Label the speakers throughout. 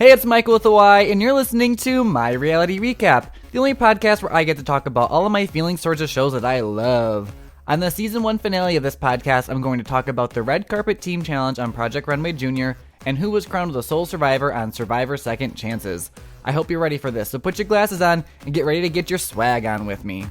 Speaker 1: Hey, it's Michael with a Y, and you're listening to My Reality Recap, the only podcast where I get to talk about all of my feelings towards the shows that I love. On the Season 1 finale of this podcast, I'm going to talk about the Red Carpet Team Challenge on Project Runway Jr. and who was crowned the sole survivor on Survivor Second Chances. I hope you're ready for this, so put your glasses on and get ready to get your swag on with me.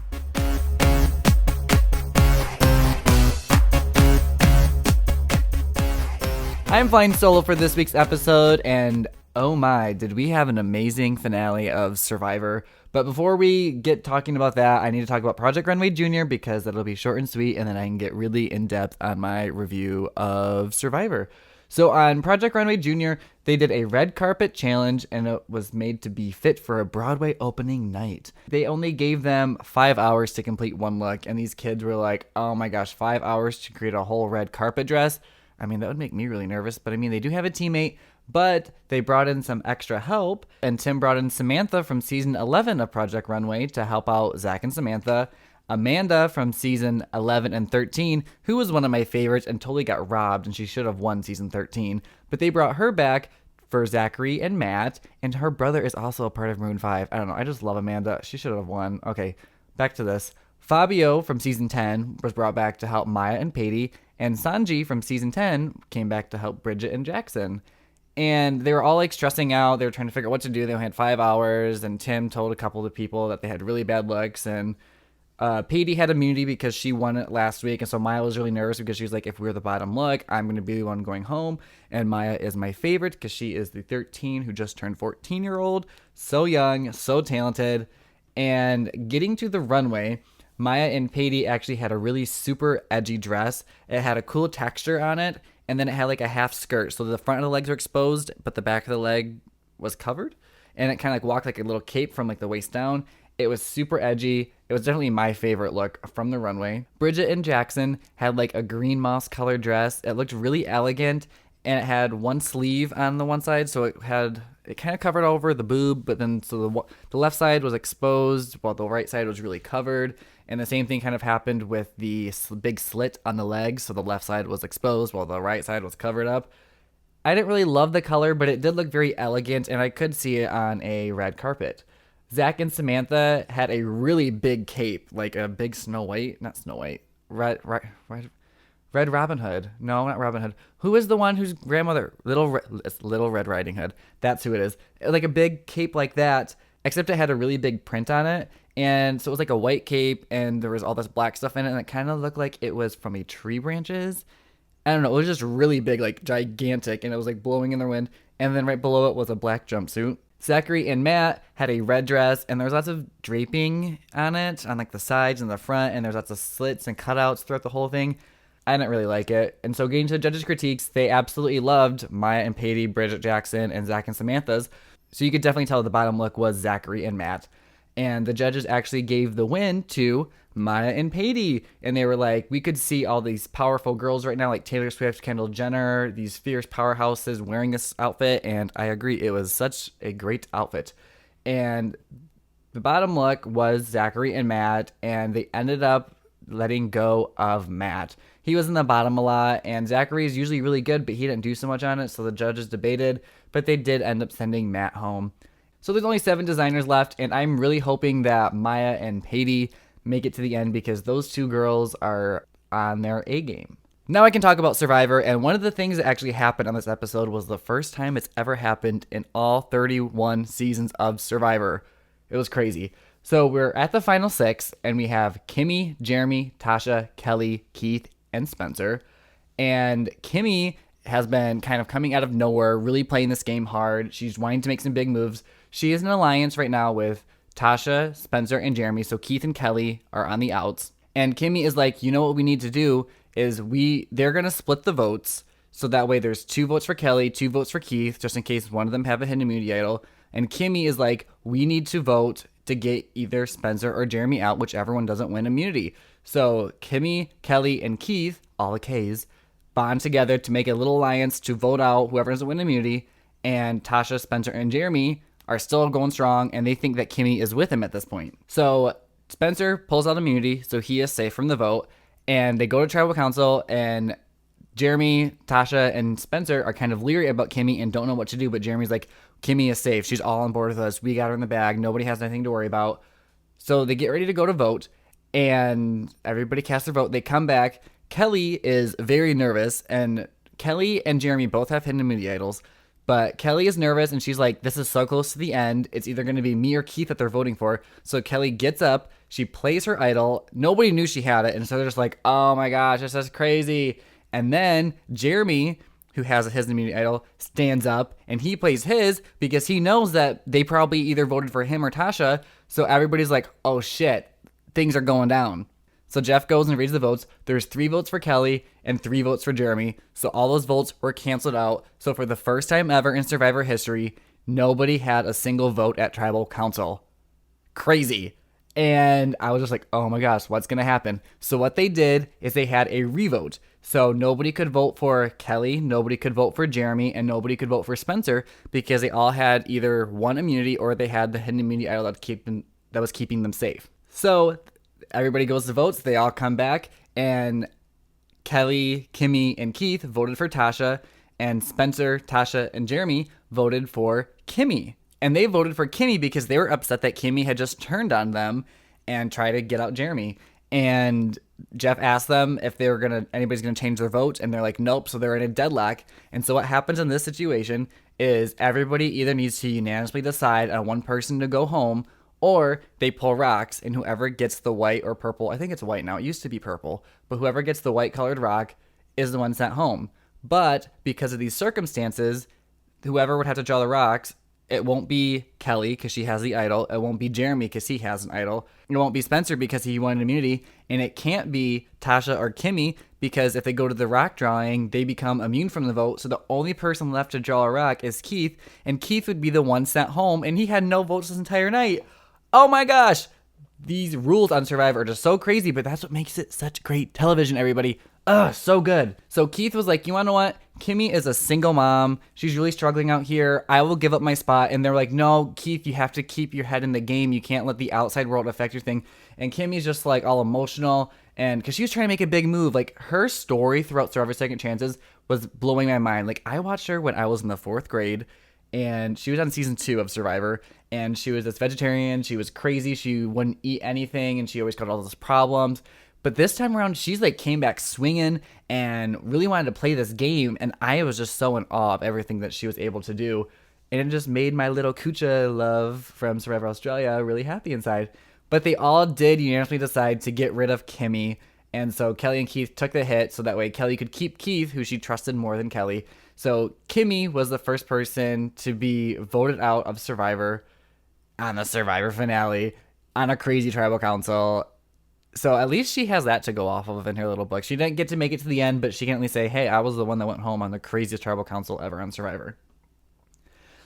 Speaker 1: I'm flying solo for this week's episode, and oh my, did we have an amazing finale of Survivor. But before we get talking about that, I need to talk about Project Runway Jr. because that'll be short and sweet, and then I can get really in-depth on my review of Survivor. So on Project Runway Jr., they did a red carpet challenge, and it was made to be fit for a Broadway opening night. They only gave them 5 hours to complete one look, and these kids were like, oh my gosh, 5 hours to create a whole red carpet dress? I mean, that would make me really nervous, but I mean, they do have a teammate, but they brought in some extra help, and Tim brought in Samantha from Season 11 of Project Runway to help out Zach and Samantha, Amanda from Season 11 and 13, who was one of my favorites and totally got robbed, and she should have won Season 13, but they brought her back for Zachary and Matt, and her brother is also a part of Maroon 5. I don't know, I just love Amanda. She should have won. Okay, back to this. Fabio from Season 10 was brought back to help Maya and Patty, and Sanji from Season 10 came back to help Bridget and Jackson. And they were all like stressing out. They were trying to figure out what to do. They only had 5 hours, and Tim told a couple of people that they had really bad looks, and Patty had immunity because she won it last week, and so Maya was really nervous because she was like, if we're the bottom look, I'm going to be the one going home, and Maya is my favorite because she is the 13 who just turned 14-year-old, so young, so talented, and getting to the runway, Maya and Patty actually had a really super edgy dress. It had a cool texture on it, and then it had like a half skirt, so the front of the legs were exposed, but the back of the leg was covered, and it kind of like walked like a little cape from like the waist down. It was super edgy. It was definitely my favorite look from the runway. Bridget and Jackson had like a green moss colored dress. It looked really elegant, and it had one sleeve on the one side, so it kind of covered over the boob, but then so the left side was exposed while the right side was really covered. And the same thing kind of happened with the big slit on the legs, so the left side was exposed while the right side was covered up. I didn't really love the color, but it did look very elegant, and I could see it on a red carpet. Zach and Samantha had a really big cape, like a big Red Robin Hood. No, not Robin Hood. Who is the one whose grandmother? It's Little Red Riding Hood. That's who it is. Like a big cape like that, except it had a really big print on it. And so it was like a white cape, and there was all this black stuff in it, and it kind of looked like it was from a tree branches. I don't know. It was just really big, like gigantic, and it was like blowing in the wind. And then right below it was a black jumpsuit. Zachary and Matt had a red dress, and there was lots of draping on it, on like the sides and the front, and there's lots of slits and cutouts throughout the whole thing. I didn't really like it. And so getting to the judges' critiques, they absolutely loved Maya and Patty, Bridget Jackson, and Zach and Samantha's. So you could definitely tell the bottom look was Zachary and Matt. And the judges actually gave the win to Maya and Patty. And they were like, we could see all these powerful girls right now, like Taylor Swift, Kendall Jenner, these fierce powerhouses wearing this outfit. And I agree, it was such a great outfit. And the bottom look was Zachary and Matt, and they ended up letting go of Matt. He was in the bottom a lot, and Zachary is usually really good, but he didn't do so much on it, so the judges debated, but they did end up sending Matt home. So there's only 7 designers left, and I'm really hoping that Maya and Patty make it to the end because those two girls are on their A game. Now I can talk about Survivor, and one of the things that actually happened on this episode was the first time it's ever happened in all 31 seasons of Survivor. It was crazy. So we're at the final 6, and we have Kimmy, Jeremy, Tasha, Kelly, Keith, and Spencer. And Kimmy has been kind of coming out of nowhere, really playing this game hard. She's wanting to make some big moves. She is in an alliance right now with Tasha, Spencer, and Jeremy, so Keith and Kelly are on the outs. And Kimmy is like, you know what we need to do is they're going to split the votes, so that way there's 2 votes for Kelly, 2 votes for Keith, just in case one of them have a hidden immunity idol. And Kimmy is like, we need to vote to get either Spencer or Jeremy out, whichever one doesn't win immunity. So Kimmy, Kelly, and Keith, all the K's, bond together to make a little alliance to vote out whoever doesn't win immunity. And Tasha, Spencer, and Jeremy are still going strong, and they think that Kimmy is with him at this point. So Spencer pulls out immunity, so he is safe from the vote. And they go to tribal council, and Jeremy, Tasha, and Spencer are kind of leery about Kimmy and don't know what to do, but Jeremy's like, Kimmy is safe. She's all on board with us. We got her in the bag. Nobody has anything to worry about. So they get ready to go to vote, and everybody casts their vote. They come back. Kelly is very nervous, and Kelly and Jeremy both have hidden immunity idols. But Kelly is nervous, and she's like, this is so close to the end. It's either going to be me or Keith that they're voting for. So Kelly gets up. She plays her idol. Nobody knew she had it, and so they're just like, oh my gosh, this is crazy. And then Jeremy, who has his immunity idol, stands up, and he plays his because he knows that they probably either voted for him or Tasha. So everybody's like, oh shit, things are going down. So Jeff goes and reads the votes. There's 3 votes for Kelly and 3 votes for Jeremy. So all those votes were canceled out. So for the first time ever in Survivor history, nobody had a single vote at Tribal Council. Crazy. And I was just like, oh my gosh, what's going to happen? So what they did is they had a revote. So nobody could vote for Kelly, nobody could vote for Jeremy, and nobody could vote for Spencer because they all had either one immunity or they had the hidden immunity idol that was keeping them safe. So everybody goes to votes. They all come back, and Kelly, Kimmy, and Keith voted for Tasha, and Spencer, Tasha, and Jeremy voted for Kimmy. And they voted for Kimmy because they were upset that Kimmy had just turned on them and tried to get out Jeremy. And Jeff asked them if they were anybody's gonna change their vote, and they're like, nope. So they're in a deadlock. And so what happens in this situation is everybody either needs to unanimously decide on one person to go home, or they pull rocks, and whoever gets the white or purple, I think it's white now, it used to be purple, but whoever gets the white colored rock is the one sent home. But because of these circumstances, whoever would have to draw the rocks, it won't be Kelly because she has the idol. It won't be Jeremy because he has an idol. It won't be Spencer because he wanted immunity. And it can't be Tasha or Kimmy because if they go to the rock drawing, they become immune from the vote. So the only person left to draw a rock is Keith. And Keith would be the one sent home. And he had no votes this entire night. Oh my gosh. These rules on Survivor are just so crazy, but that's what makes it such great television, everybody. Ugh, so good. So Keith was like, you want to know what? Kimmy is a single mom. She's really struggling out here. I will give up my spot. And they're like, no, Keith, you have to keep your head in the game. You can't let the outside world affect your thing. And Kimmy's just like all emotional. And because she was trying to make a big move, like her story throughout Survivor Second Chances was blowing my mind. Like I watched her when I was in the 4th grade. And she was on season 2 of Survivor, and she was this vegetarian. She was crazy. She wouldn't eat anything, and she always got all those problems. But this time around, she's like came back swinging and really wanted to play this game, and I was just so in awe of everything that she was able to do. And it just made my little Kucha love from Survivor Australia really happy inside. But they all did unanimously decide to get rid of Kimmy, and so Kelly and Keith took the hit, so that way Kelly could keep Keith, who she trusted more than Kelly. So Kimmy was the first person to be voted out of Survivor on the Survivor finale on a crazy tribal council. So at least she has that to go off of in her little book. She didn't get to make it to the end, but she can at least say, hey, I was the one that went home on the craziest tribal council ever on Survivor.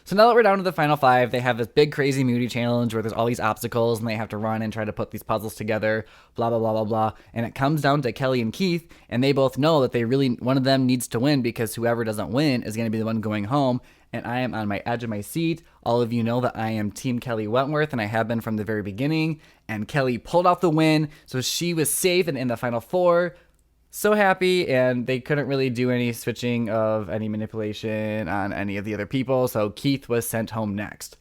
Speaker 1: So now that we're down to the final 5, they have this big crazy immunity challenge where there's all these obstacles and they have to run and try to put these puzzles together, blah, blah, blah, blah, blah. And it comes down to Kelly and Keith, and they both know that one of them needs to win because whoever doesn't win is going to be the one going home. And I am on my edge of my seat. All of you know that I am Team Kelly Wentworth, and I have been from the very beginning. And Kelly pulled off the win, so she was safe and in the final 4. So happy, and they couldn't really do any switching of any manipulation on any of the other people, so Keith was sent home next.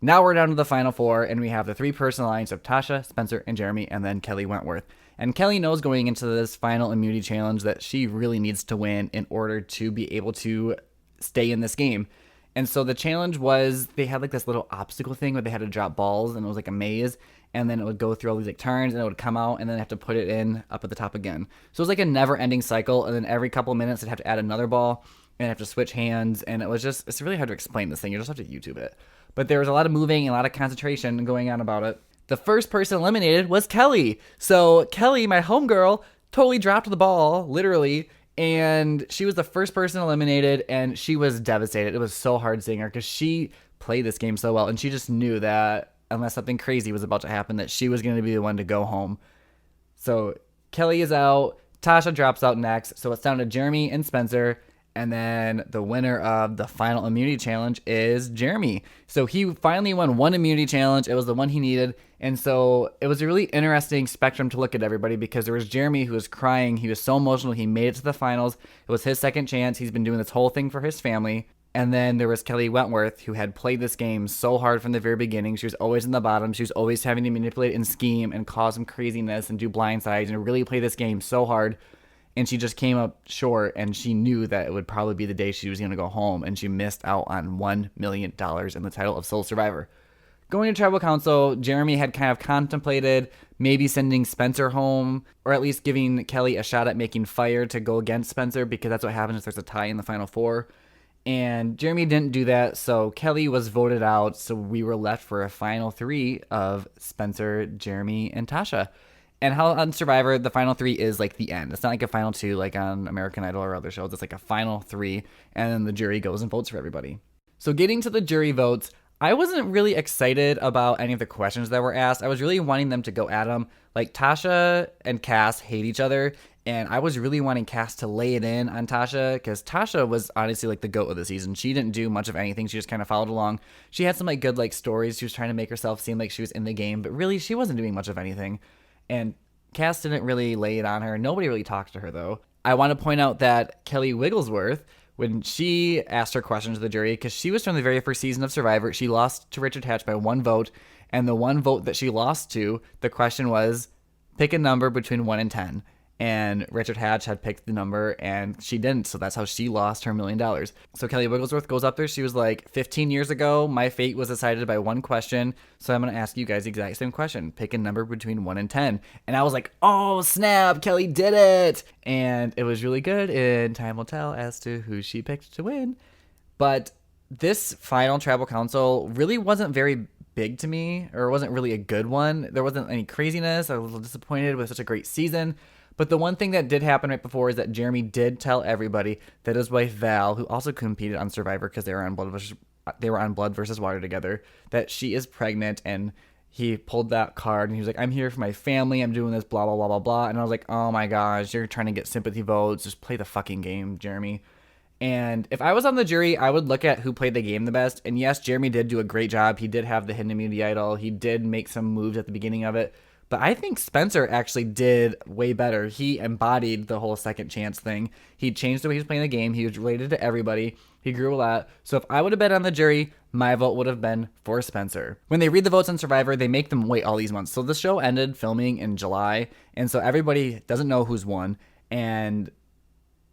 Speaker 1: Now we're down to the final 4, and we have the 3-person alliance of Tasha, Spencer, and Jeremy, and then Kelly Wentworth. And Kelly knows going into this final immunity challenge that she really needs to win in order to be able to stay in this game. And so the challenge was, they had like this little obstacle thing where they had to drop balls, and it was like a maze, and then it would go through all these like turns, and it would come out, and then they have to put it in up at the top again. So it was like a never-ending cycle, and then every couple of minutes they'd have to add another ball, and have to switch hands, and it's really hard to explain this thing. You just have to YouTube it. But there was a lot of moving and a lot of concentration going on about it. The first person eliminated was Kelly. So Kelly, my homegirl, totally dropped the ball, literally, and she was the first person eliminated, and she was devastated. It was so hard seeing her because she played this game so well, and she just knew that unless something crazy was about to happen, that she was going to be the one to go home. So Kelly is out. Tasha drops out next. So it's down to Jeremy and Spencer. And then the winner of the final immunity challenge is Jeremy. So he finally won one immunity challenge. It was the one he needed. And so it was a really interesting spectrum to look at everybody, because there was Jeremy who was crying. He was so emotional. He made it to the finals. It was his second chance. He's been doing this whole thing for his family. And then there was Kelly Wentworth, who had played this game so hard from the very beginning. She was always in the bottom. She was always having to manipulate and scheme and cause some craziness and do blindsides and really play this game so hard. And she just came up short, and she knew that it would probably be the day she was going to go home, and she missed out on $1 million in the title of Sole Survivor. Going to Tribal Council, Jeremy had kind of contemplated maybe sending Spencer home, or at least giving Kelly a shot at making fire to go against Spencer, because that's what happens if there's a tie in the Final Four. And Jeremy didn't do that, so Kelly was voted out, so we were left for a final three of Spencer, Jeremy, and Tasha. And how on Survivor, the final three is like the end. It's not like a final two like on American Idol or other shows. It's like a final three, and then the jury goes and votes for everybody. So getting to the jury votes, I wasn't really excited about any of the questions that were asked. I was really wanting them to go at them. Like, Tasha and Cass hate each other, and I was really wanting Cass to lay it in on Tasha, because Tasha was honestly like the GOAT of the season. She didn't do much of anything. She just kind of followed along. She had some like good like stories. She was trying to make herself seem like she was in the game, but really she wasn't doing much of anything. And Cass didn't really lay it on her. Nobody really talked to her, though. I want to point out that Kelly Wigglesworth, when she asked her questions to the jury, because she was from the very first season of Survivor, she lost to Richard Hatch by one vote. And the one vote that she lost to, the question was, pick a number between 1 and 10. And Richard Hatch had picked the number, and she didn't, so that's how she lost her $1 million. So Kelly Wigglesworth goes up there. She was like, 15 years ago, my fate was decided by one question, so I'm going to ask you guys the exact same question. Pick a number between 1 and 10. And I was like, oh, snap, Kelly did it! And it was really good, and time will tell as to who she picked to win. But this final Tribal Council really wasn't very big to me, or wasn't really a good one. There wasn't any craziness. I was a little disappointed with such a great season. But the one thing that did happen right before is that Jeremy did tell everybody that his wife Val, who also competed on Survivor because they were on Blood versus Water together, that she is pregnant. And he pulled that card and he was like, I'm here for my family. I'm doing this, blah, blah, blah, blah, blah. And I was like, oh my gosh, you're trying to get sympathy votes. Just play the fucking game, Jeremy. And if I was on the jury, I would look at who played the game the best. And yes, Jeremy did do a great job. He did have the hidden immunity idol. He did make some moves at the beginning of it. But I think Spencer actually did way better. He embodied the whole second chance thing. He changed the way he was playing the game. He was related to everybody. He grew a lot. So if I would have been on the jury, my vote would have been for Spencer. When they read the votes on Survivor, they make them wait all these months. So the show ended filming in July. And so everybody doesn't know who's won. And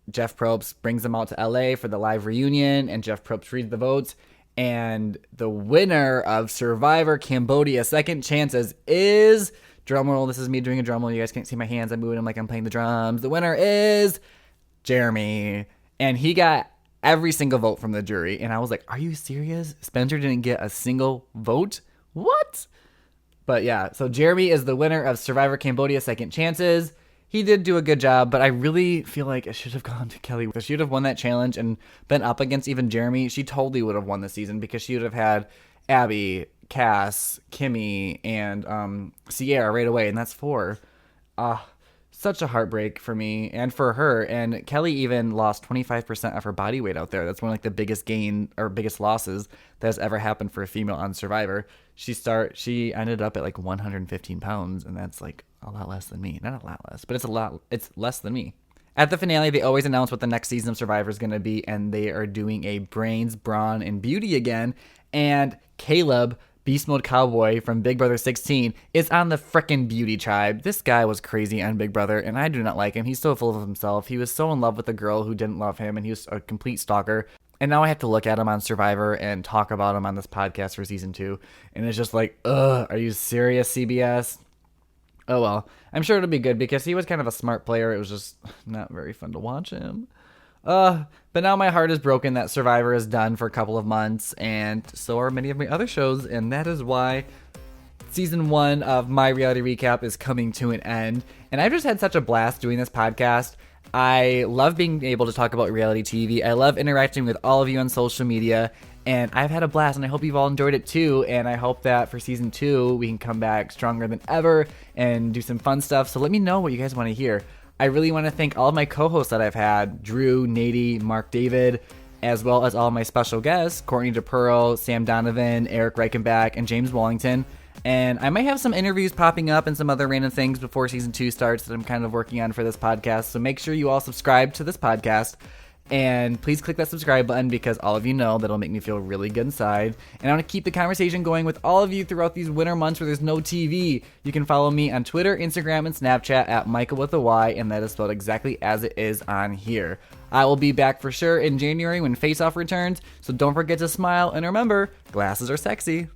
Speaker 1: Jeff Probst brings them out to LA for the live reunion. And Jeff Probst reads the votes. And the winner of Survivor Cambodia Second Chances is... drumroll, this is me doing a drum roll. You guys can't see my hands. I'm moving them like I'm playing the drums. The winner is Jeremy. And he got every single vote from the jury. And I was like, are you serious? Spencer didn't get a single vote? What? But yeah, so Jeremy is the winner of Survivor Cambodia Second Chances. He did do a good job, but I really feel like it should have gone to Kelly. If she would have won that challenge and been up against even Jeremy, she totally would have won the season, because she would have had Abby, Cass, Kimmy, and Sierra right away, and that's 4. Such a heartbreak for me and for her. And Kelly even lost 25% of her body weight out there. That's one of like the biggest gain or biggest losses that has ever happened for a female on Survivor. She ended up at like 115 pounds, and that's like a lot less than me. Not a lot less, but it's less than me. At the finale, they always announce what the next season of Survivor is going to be, and they are doing a brains, brawn, and beauty again. And Caleb, Beast Mode Cowboy from Big Brother 16, is on the frickin' beauty tribe. This guy was crazy on Big Brother, and I do not like him. He's so full of himself. He was so in love with the girl who didn't love him, and he was a complete stalker. And now I have to look at him on Survivor and talk about him on this podcast for season 2. And it's just like, ugh, are you serious, CBS? Oh well, I'm sure it'll be good because he was kind of a smart player. It was just not very fun to watch him. But now my heart is broken that Survivor is done for a couple of months, and so are many of my other shows, and that is why season 1 of My Reality Recap is coming to an end. And I've just had such a blast doing this podcast. I love being able to talk about reality TV. I love interacting with all of you on social media, and I've had a blast, and I hope you've all enjoyed it too. And I hope that for season 2, we can come back stronger than ever and do some fun stuff. So let me know what you guys want to hear. I really want to thank all of my co-hosts that I've had, Drew, Nady, Mark David, as well as all of my special guests, Courtney DePearl, Sam Donovan, Eric Reichenbach, and James Wallington. And I might have some interviews popping up and some other random things before season 2 starts that I'm kind of working on for this podcast. So make sure you all subscribe to this podcast. And please click that subscribe button because all of you know that'll make me feel really good inside. And I want to keep the conversation going with all of you throughout these winter months where there's no TV. You can follow me on Twitter, Instagram, and Snapchat at Michael with a Y, and that is spelled exactly as it is on here. I will be back for sure in January when Face Off returns, so don't forget to smile, and remember, glasses are sexy.